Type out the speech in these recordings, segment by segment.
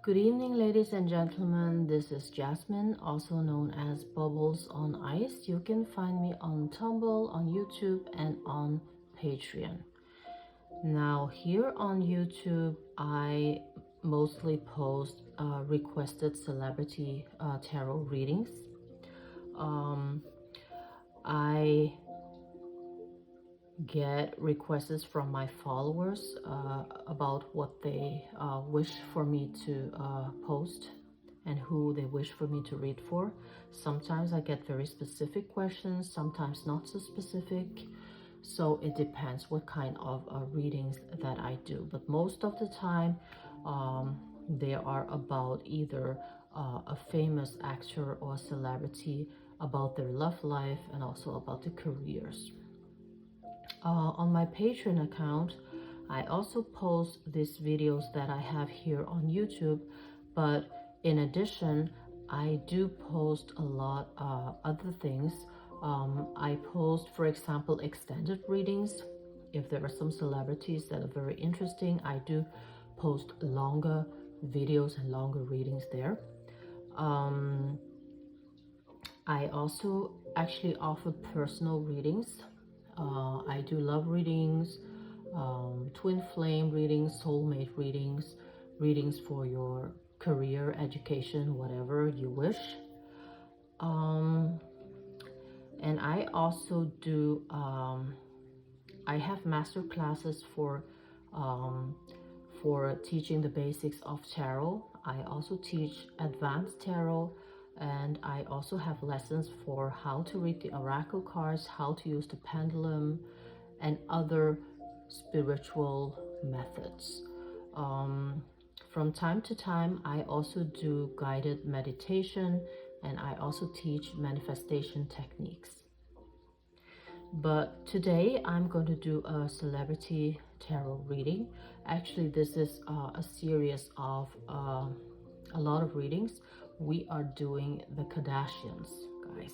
Good evening, ladies and gentlemen. This is Jasmine, also known as Bubbles on Ice. You can find me on Tumblr, on YouTube, and on Patreon. Now, here on YouTube, I mostly post requested celebrity tarot readings. I get requests from my followers about what they wish for me to post and who they wish for me to read for. Sometimes I get very specific questions, sometimes not so specific. So it depends what kind of readings that I do. But most of the time, they are about either a famous actor or celebrity, about their love life, and also about their careers. On my Patreon account, I also post these videos that I have here on YouTube, but in addition, I do post a lot other things. I post, for example, extended readings. If there are some celebrities that are very interesting, I do post longer videos and longer readings there. I also actually offer personal readings. I do love readings, twin flame readings, soulmate readings, readings for your career, education, whatever you wish. And I also do, I have master classes for teaching the basics of tarot. I also teach advanced tarot, and I also have lessons for how to read the oracle cards, how to use the pendulum, and other spiritual methods. From time to time, I also do guided meditation, and I also teach manifestation techniques. But today I'm going to do a celebrity tarot reading. Actually, this is a series of a lot of readings. We are doing the Kardashians, guys.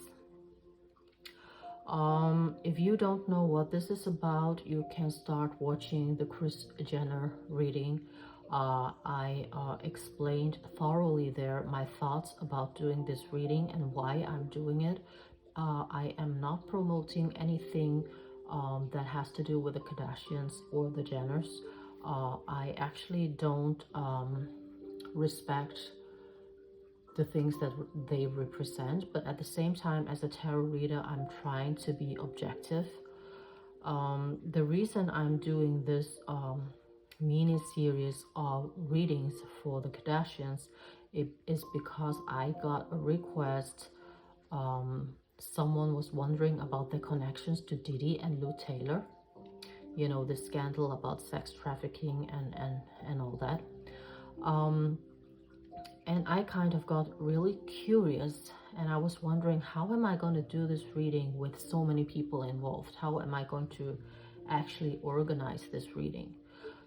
If you don't know what this is about, you can start watching the Kris Jenner reading. I explained thoroughly there my thoughts about doing this reading and why I'm doing it. I am not promoting anything that has to do with the Kardashians or the Jenners. I actually don't respect the things that they represent, but at the same time, as a tarot reader, I'm trying to be objective. The reason I'm doing this mini series of readings for the Kardashians is because I got a request. Someone was wondering about the connections to Diddy and Lou Taylor, you know, the scandal about sex trafficking and all that. And I kind of got really curious, and I was wondering, how am I going to do this reading with so many people involved? How am I going to actually organize this reading?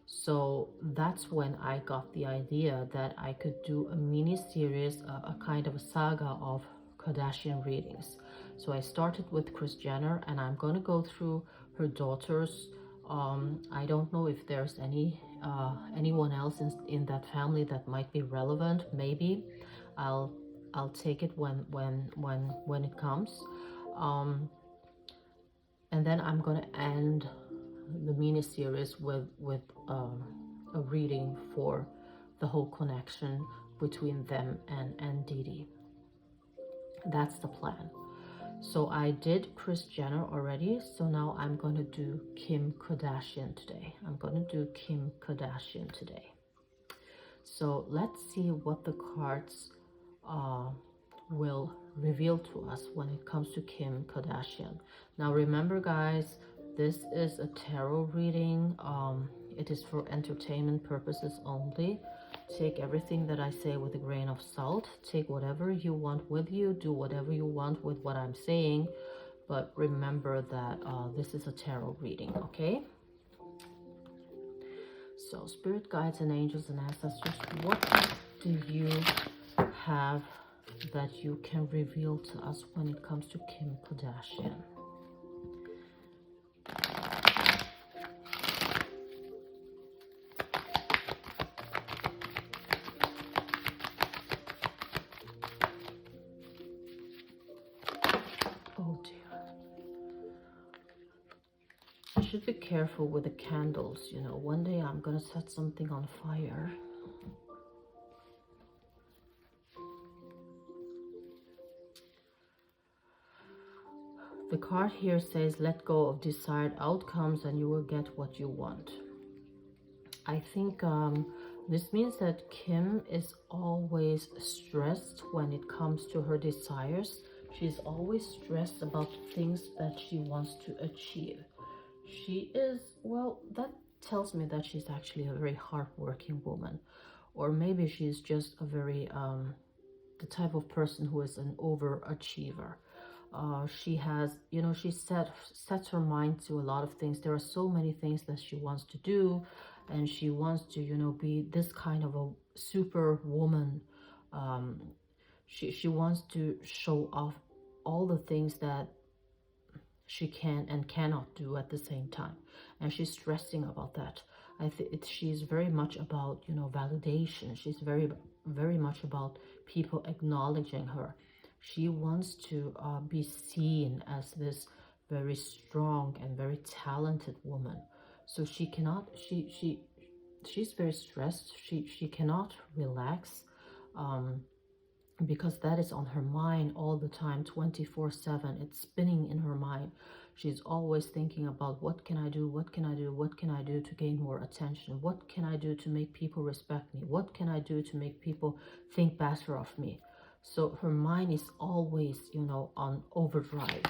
So that's when I got the idea that I could do a mini series, a kind of a saga of Kardashian readings. So I started with Kris Jenner, and I'm going to go through her daughters. I don't know if there's anyone else in that family that might be relevant. Maybe I'll take it when it comes. And then I'm going to end the mini series with a reading for the whole connection between them and Diddy. That's the plan. So I did Kris Jenner already, so now I'm going to do Kim Kardashian today. I'm going to do Kim Kardashian today. So let's see what the cards will reveal to us when it comes to Kim Kardashian. Now remember, guys, this is a tarot reading. It is for entertainment purposes only. Take everything that I say with a grain of salt. Take whatever you want with you. Do whatever you want with what I'm saying. But remember that this is a tarot reading, okay? So, spirit guides and angels and ancestors, what do you have that you can reveal to us when it comes to Kim Kardashian? should be careful with the candles. You know, one day I'm gonna set something on fire. The card here says, let go of desired outcomes and you will get what you want. I think this means that Kim is always stressed when it comes to her desires. She's always stressed about things that she wants to achieve. She is, well, that tells me that she's actually a very hardworking woman. Or maybe she's just a very, the type of person who is an overachiever. She has, you know, she sets her mind to a lot of things. There are so many things that she wants to do, and she wants to, you know, be this kind of a super woman. She wants to show off all the things that she can and cannot do at the same time, and she's stressing about that. I think she's very much about, you know, validation. She's very much about people acknowledging her. She wants to be seen as this very strong and very talented woman. So she cannot, she's very stressed. She cannot relax, because that is on her mind all the time, 24/7. It's spinning in her mind. She's always thinking about, what can I do, what can I do, what can I do to gain more attention, what can I do to make people respect me, what can I do to make people think better of me. So her mind is always, you know, on overdrive.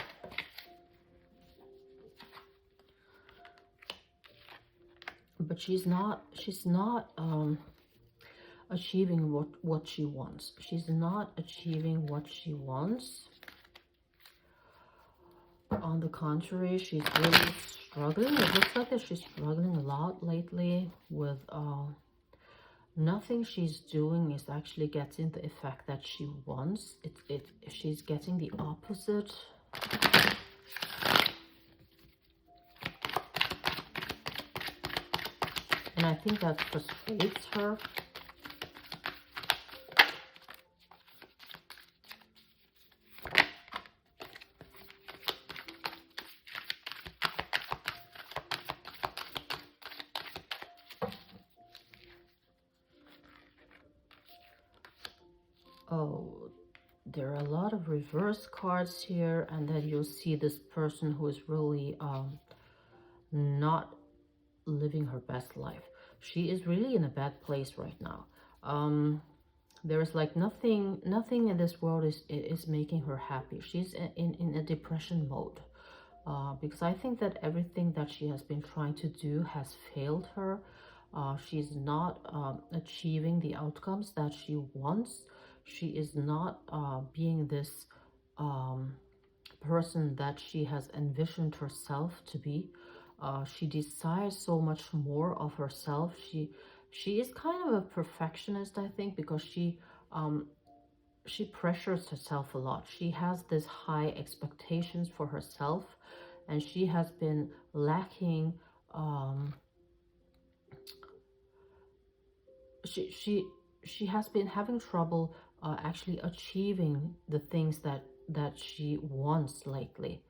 But she's not achieving what she wants. She's not achieving what she wants. On the contrary, she's really struggling. It looks like that she's struggling a lot lately with nothing she's doing is actually getting the effect that she wants. She's getting the opposite. And I think that frustrates her. Oh, there are a lot of reverse cards here, and then you'll see this person who is really not living her best life. She is really in a bad place right now. There is like nothing in this world is making her happy. She's in a depression mode, because I think that everything that she has been trying to do has failed her. She's not achieving the outcomes that she wants. She is not being this person that she has envisioned herself to be. She desires so much more of herself. She is kind of a perfectionist, I think, because she pressures herself a lot. She has this high expectations for herself, and she has been lacking. She has been having trouble actually achieving the things that she wants lately,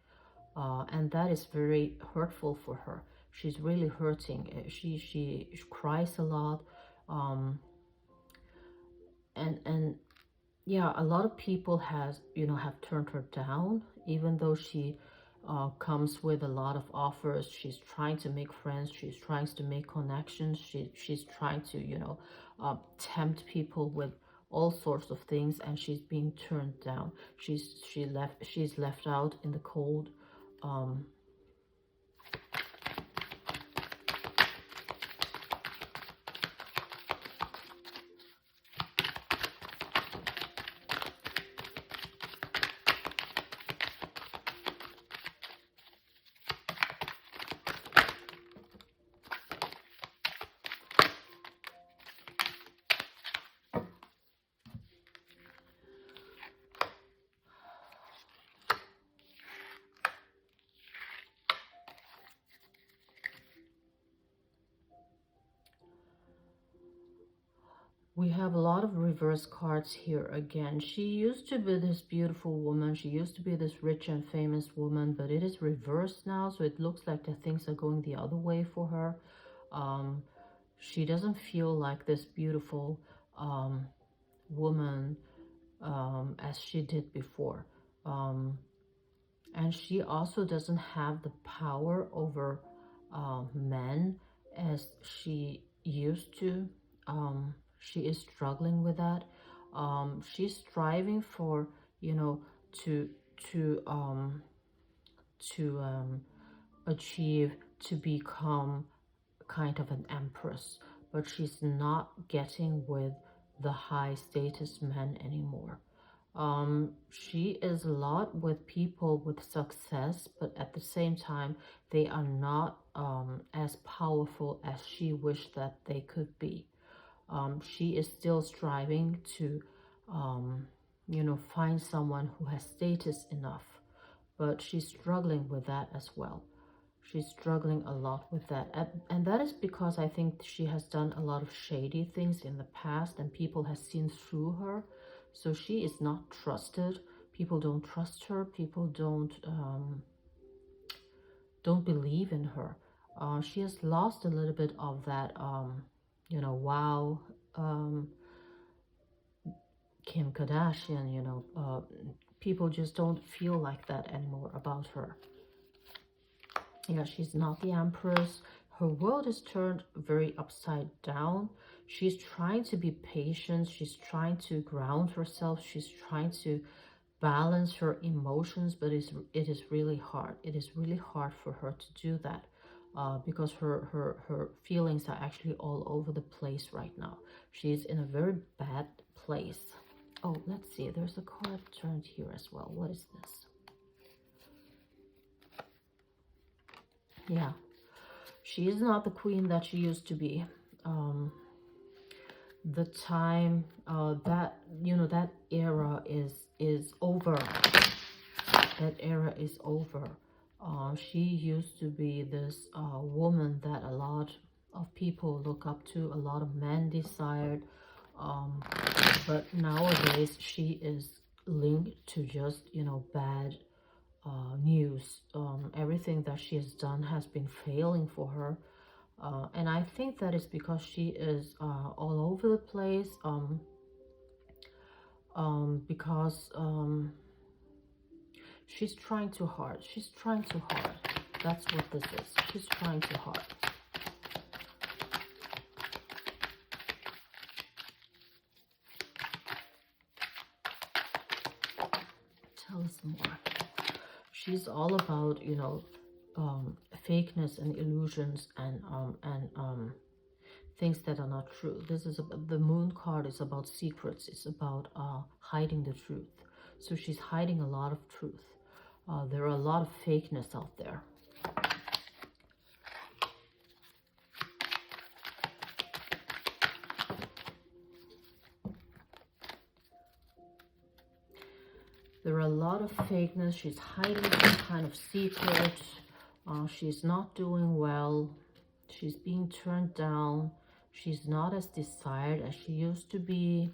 and that is very hurtful for her. She's really hurting. She cries a lot, and yeah, a lot of people have turned her down, even though she comes with a lot of offers. She's trying to make friends. She's trying to make connections. She's trying to tempt people with all sorts of things, and she's being turned down. She's left out in the cold. We have a lot of reverse cards here again. She used to be this beautiful woman. She used to be this rich and famous woman, but it is reversed now. So it looks like the things are going the other way for her. She doesn't feel like this beautiful woman as she did before. And she also doesn't have the power over men as she used to. She is struggling with that. She's striving for, you know, to to um, achieve, to become kind of an empress, but she's not getting with the high status men anymore. She is a lot with people with success, but at the same time, they are not as powerful as she wished that they could be. She is still striving to, you know, find someone who has status enough, but she's struggling with that as well. She's struggling a lot with that. And that is because I think she has done a lot of shady things in the past and people have seen through her. So she is not trusted. People don't trust her. People don't believe in her. She has lost a little bit of that, you know, wow, Kim Kardashian, you know, people just don't feel like that anymore about her. Yeah, she's not the empress. Her world is turned very upside down. She's trying to be patient. She's trying to ground herself. She's trying to balance her emotions, but it is really hard. It is really hard for her to do that because her feelings are actually all over the place right now. She's in a very bad place. Oh, let's see. There's a card turned here as well. What is this? Yeah, she is not the queen that she used to be. The time that, you know, that era is over. That era is over. She used to be this woman that a lot of people look up to, a lot of men desired. But nowadays she is linked to just, you know, bad news. Everything that she has done has been failing for her. And I think that is because she is all over the place. Because she's trying too hard. She's trying too hard. That's what this is. She's trying too hard. Tell us more. She's all about, you know, fakeness and illusions and things that are not true. This is the moon card is about secrets. It's about hiding the truth. So she's hiding a lot of truth. There are a lot of fakeness out there. There are a lot of fakeness. She's hiding some kind of secret. She's not doing well. She's being turned down. She's not as desired as she used to be.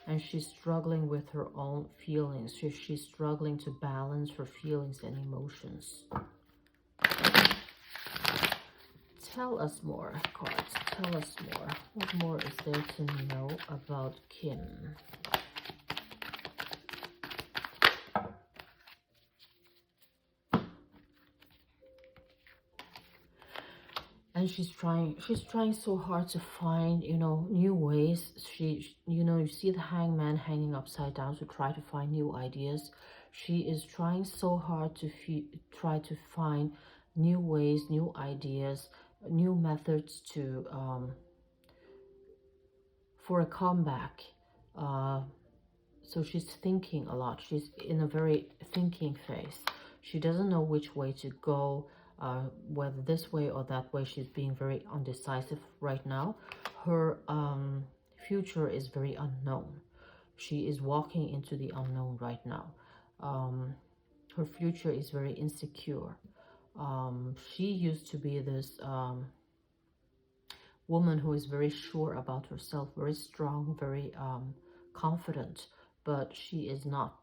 And she's struggling with her own feelings. She's struggling to balance her feelings and emotions. Tell us more, cards. Tell us more. What more is there to know about Kim? And she's trying so hard to find, you know, new ways. You know, you see the hangman hanging upside down to try to find new ideas. She is trying so hard to try to find new ways, new ideas, new methods to for a comeback. So she's thinking a lot. She's in a very thinking phase. She doesn't know which way to go, whether this way or that way. She's being very undecisive right now. Her future is very unknown. She is walking into the unknown right now. Her future is very insecure. She used to be this woman who is very sure about herself, very strong, very confident, but she is not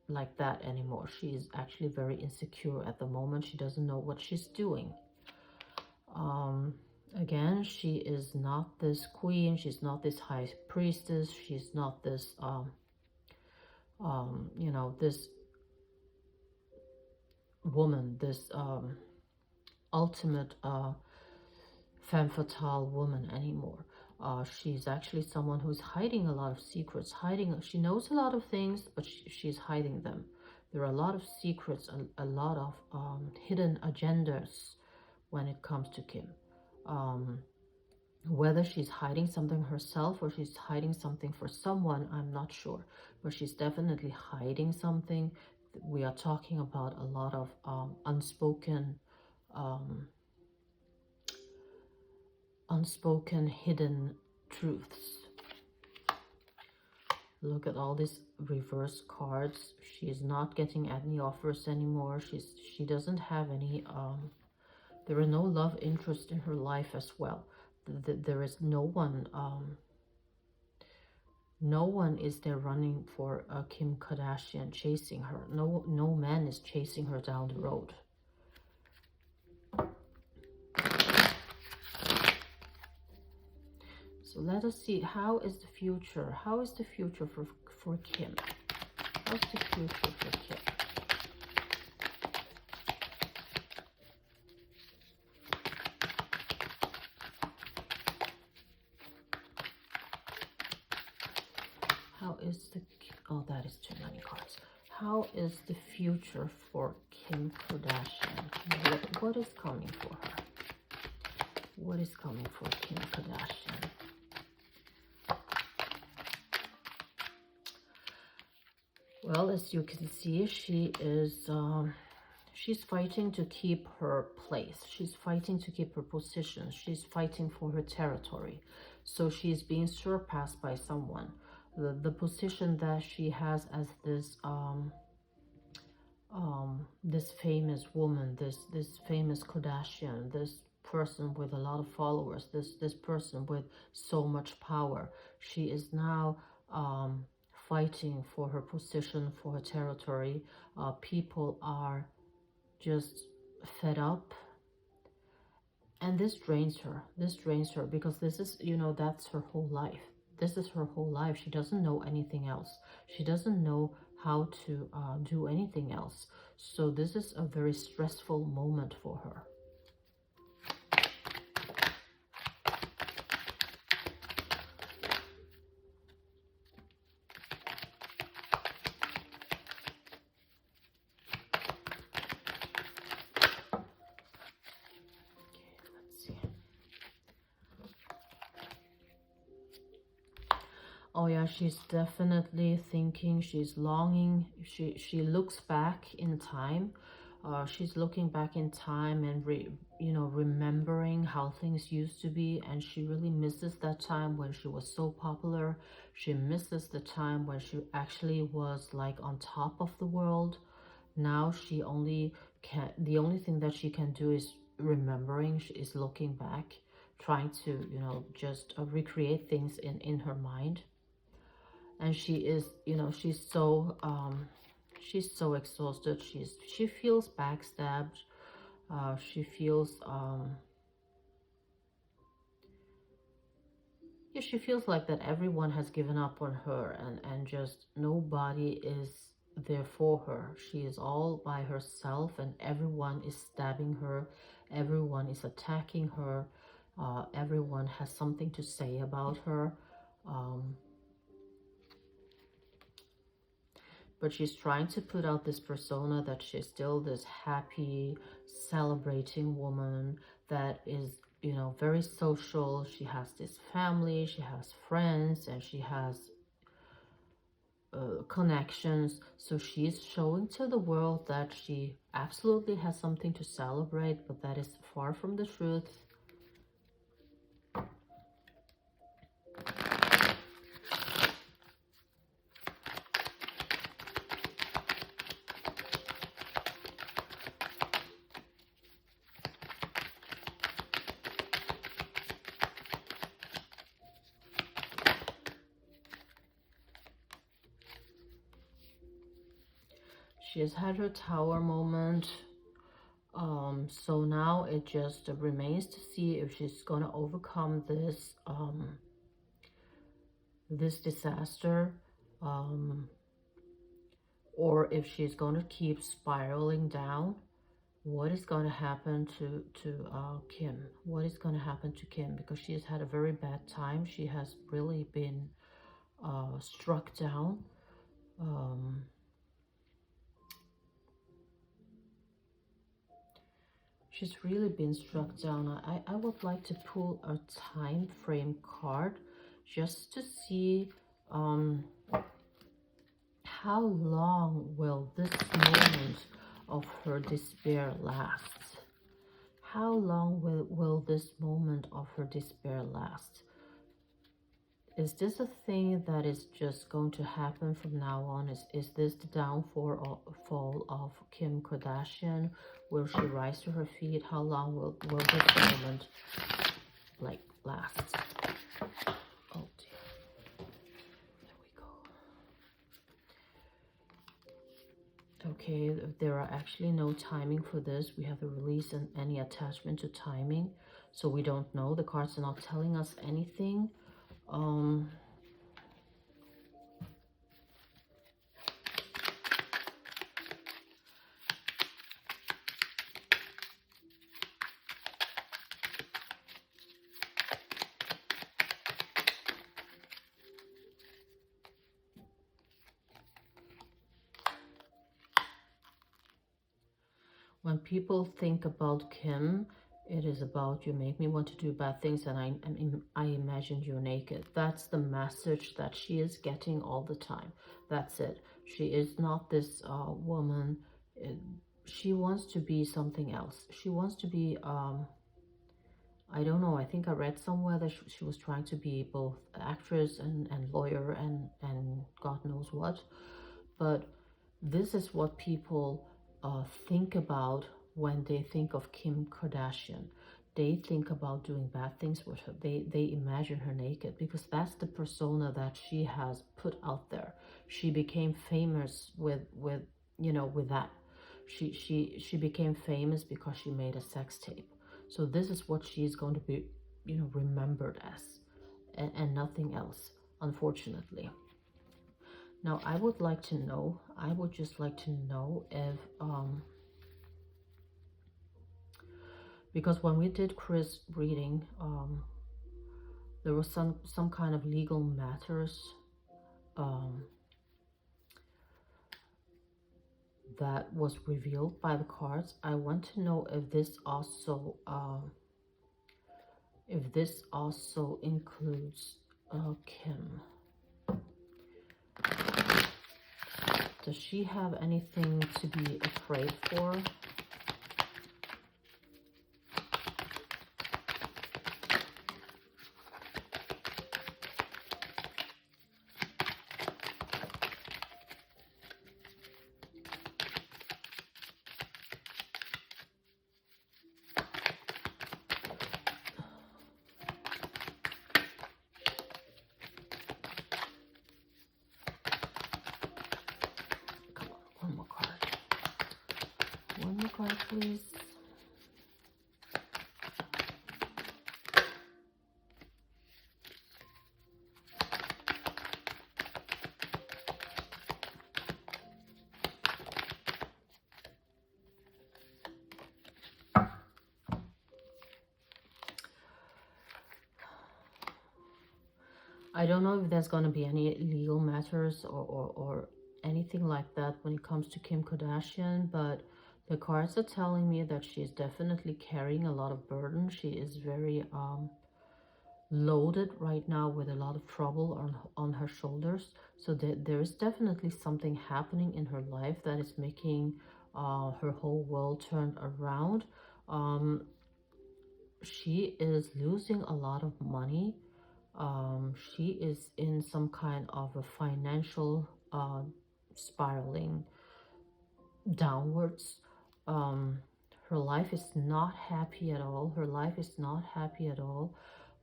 like that anymore. She is actually very insecure at the moment. She doesn't know what she's doing. Again, she is not this queen. She's not this high priestess. She's not this, you know, this woman, this ultimate femme fatale woman anymore. She's actually someone who's hiding a lot of secrets, she knows a lot of things, but she's hiding them. There are a lot of secrets, a lot of hidden agendas when it comes to Kim. Whether she's hiding something herself or she's hiding something for someone, I'm not sure, but she's definitely hiding something. We are talking about a lot of unspoken hidden truths. Look at all these reverse cards. She is not getting any offers anymore. She doesn't have any there is no love interest in her life as well. There is no one no one is there running for Kim Kardashian, chasing her. No man is chasing her down the road. So let us see, how is the future? How is the future for Kim? How's the future for Kim? How is the... Oh, that is too many cards. How is the future for Kim Kardashian? What is coming for her? What is coming for Kim Kardashian? Well, as you can see, she is she's fighting to keep her place. She's fighting to keep her position. She's fighting for her territory. So she's being surpassed by someone. The position that she has as this this famous woman, this famous Kardashian, this person with a lot of followers, this person with so much power, she is now fighting for her position, for her territory. People are just fed up, and this drains her. This drains her because this is, you know, that's her whole life. This is her whole life. She doesn't know anything else. She doesn't know how to do anything else. So this is a very stressful moment for her. Oh yeah, she's definitely thinking, she's longing, she looks back in time. She's looking back in time and remembering how things used to be, and she really misses that time when she was so popular. She misses the time when she actually was like on top of the world. Now she only can, the only thing that she can do is remembering, she is looking back, trying to, you know, just recreate things in her mind. And she is, you know, she's so exhausted. She feels backstabbed. She feels yeah, she feels like that everyone has given up on her, and just nobody is there for her. She is all by herself, and everyone is stabbing her, everyone is attacking her, everyone has something to say about her. But she's trying to put out this persona that she's still this happy, celebrating woman that is, you know, very social. She has this family, she has friends, and she has connections. So she's showing to the world that she absolutely has something to celebrate, but that is far from the truth. She has had her tower moment. So now it just remains to see if she's gonna overcome this disaster, or if she's gonna keep spiraling down. What is going to happen to Kim? What is going to happen to Kim? Because she has had a very bad time. She has really been struck down. She's really been struck down. I would like to pull a time frame card just to see how long will this moment of her despair last. How long will this moment of her despair last? Is this a thing that is just going to happen from now on? Is this the downfall fall of Kim Kardashian? Will she rise to her feet? How long will this moment like last? Oh dear. There we go. Okay, there are actually no timing for this. We have a release and any attachment to timing. So we don't know. The cards are not telling us anything. When people think about Kim, it is about you make me want to do bad things and I imagine you're naked. That's the message that she is getting all the time. That's it. She is not this woman. She wants to be something else. She wants to be, I don't know, I think I read somewhere that she was trying to be both actress and lawyer and God knows what. But this is what people think about when they think of Kim Kardashian. They think about doing bad things with her. They imagine her naked because that's the persona that she has put out there. She became famous with that. She became famous because she made a sex tape. So this is what she's going to be, remembered as, and nothing else, unfortunately. Now, I would just like to know if, because when we did Chris' reading, there was some kind of legal matters that was revealed by the cards. I want to know if this also includes Kim. Does she have anything to be afraid for? One more card, please. I don't know if there's going to be any legal matters or anything like that when it comes to Kim Kardashian, but the cards are telling me that she's definitely carrying a lot of burden. She is very loaded right now with a lot of trouble on her shoulders. So there is definitely something happening in her life that is making her whole world turn around. She is losing a lot of money. She is in some kind of a financial spiraling downwards. Her life is not happy at all. Her life is not happy at all.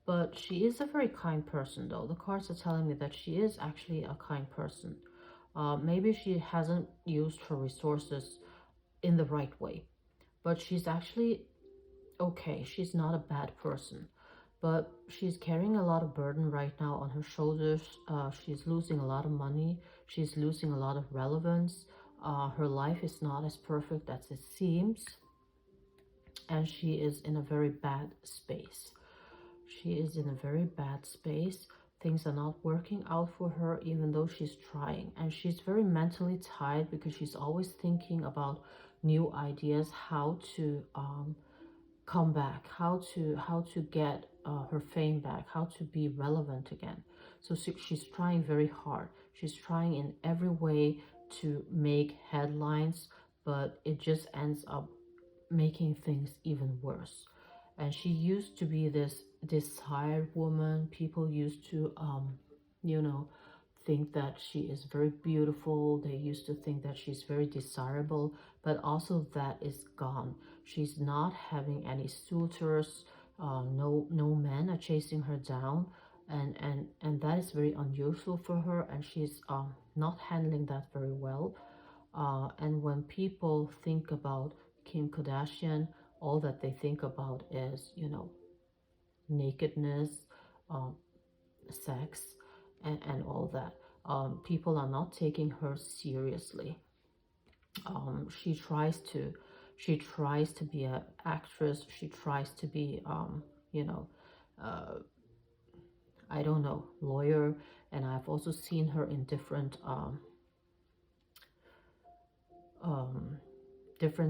But she is a very kind person, though. The cards are telling me that she is actually a kind person. Maybe she hasn't used her resources in the right way, but she's actually okay. She's not a bad person, but she's carrying a lot of burden right now on her shoulders. She's losing a lot of money. She's losing a lot of relevance. Her life is not as perfect as it seems, and she is in a very bad space. She is in a very bad space. Things are not working out for her, even though she's trying. And she's very mentally tired because she's always thinking about new ideas, how to come back, how to get her fame back, how to be relevant again. So she's trying very hard. She's trying in every way to make headlines, but it just ends up making things even worse. And she used to be this desired woman. People used to you know, think that she is very beautiful. They used to think that she's very desirable, but also that is gone. She's not having any suitors. No men are chasing her down, and that is very unusual for her, and she's not handling that very well. And when people think about Kim Kardashian, all that they think about is, you know, nakedness, um, sex, and all that. People are not taking her seriously. She tries to be an actress. She tries to be, you know, I don't know, lawyer. And I've also seen her in different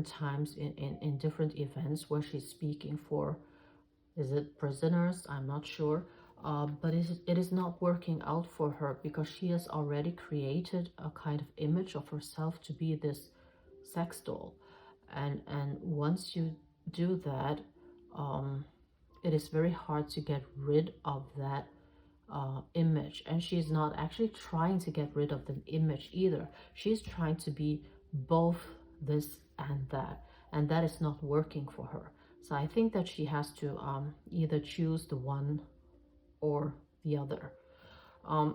times in different events where she's speaking for, is it prisoners? I'm not sure. But it is not working out for her because she has already created a kind of image of herself to be this sex doll. And once you do that, it is very hard to get rid of that image. And she's not actually trying to get rid of the image either. She's trying to be both this and that, and that is not working for her. So I think that she has to either choose the one or the other.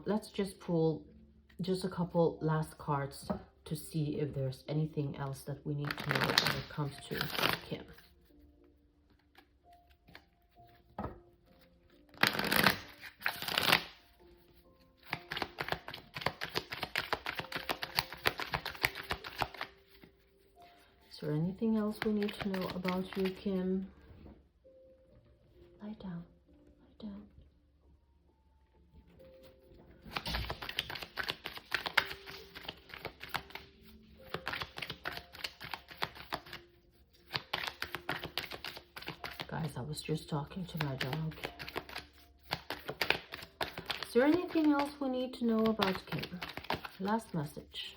Let's just pull just a couple last cards to see if there's anything else that we need to know when it comes to Kim. Is there anything else we need to know about you, Kim? Lie down. Lie down. Guys, I was just talking to my dog. Is there anything else we need to know about Kim? Last message.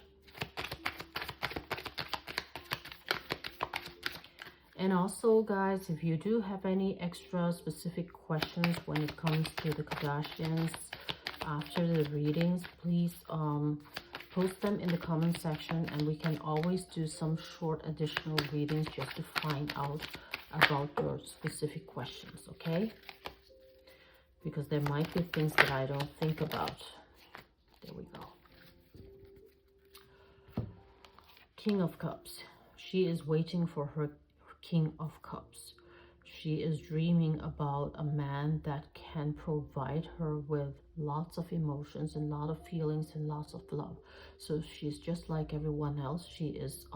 And also, guys, if you do have any extra specific questions when it comes to the Kardashians after the readings, please post them in the comment section, and we can always do some short additional readings just to find out about your specific questions, okay? Because there might be things that I don't think about. There we go. King of Cups. She is waiting for her King of Cups. She is dreaming about a man that can provide her with lots of emotions and a lot of feelings and lots of love. So she's just like everyone else. She is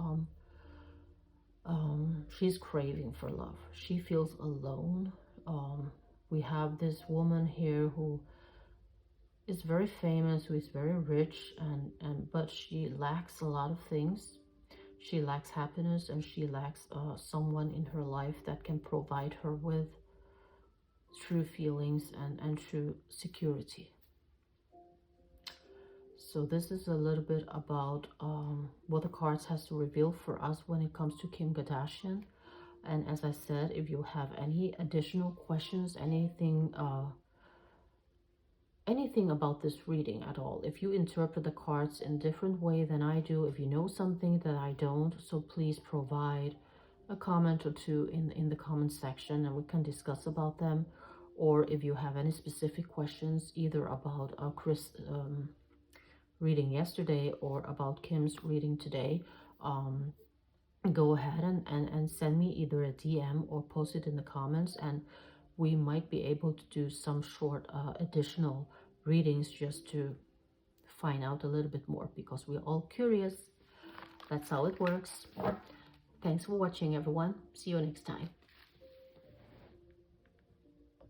she's craving for love. She feels alone. We have this woman here who is very famous, who is very rich, but she lacks a lot of things. She lacks happiness, and she lacks someone in her life that can provide her with true feelings and true security. So this is a little bit about what the cards has to reveal for us when it comes to Kim Kardashian. And as I said, if you have any additional questions, anything about this reading at all, if you interpret the cards in a different way than I do, if you know something that I don't, so please provide a comment or two in the comment section, and we can discuss about them. Or if you have any specific questions, either about reading yesterday or about Kim's reading today, go ahead and send me either a DM or post it in the comments, and we might be able to do some short additional readings just to find out a little bit more, because we're all curious. That's how it works. Thanks for watching, everyone. See you next time.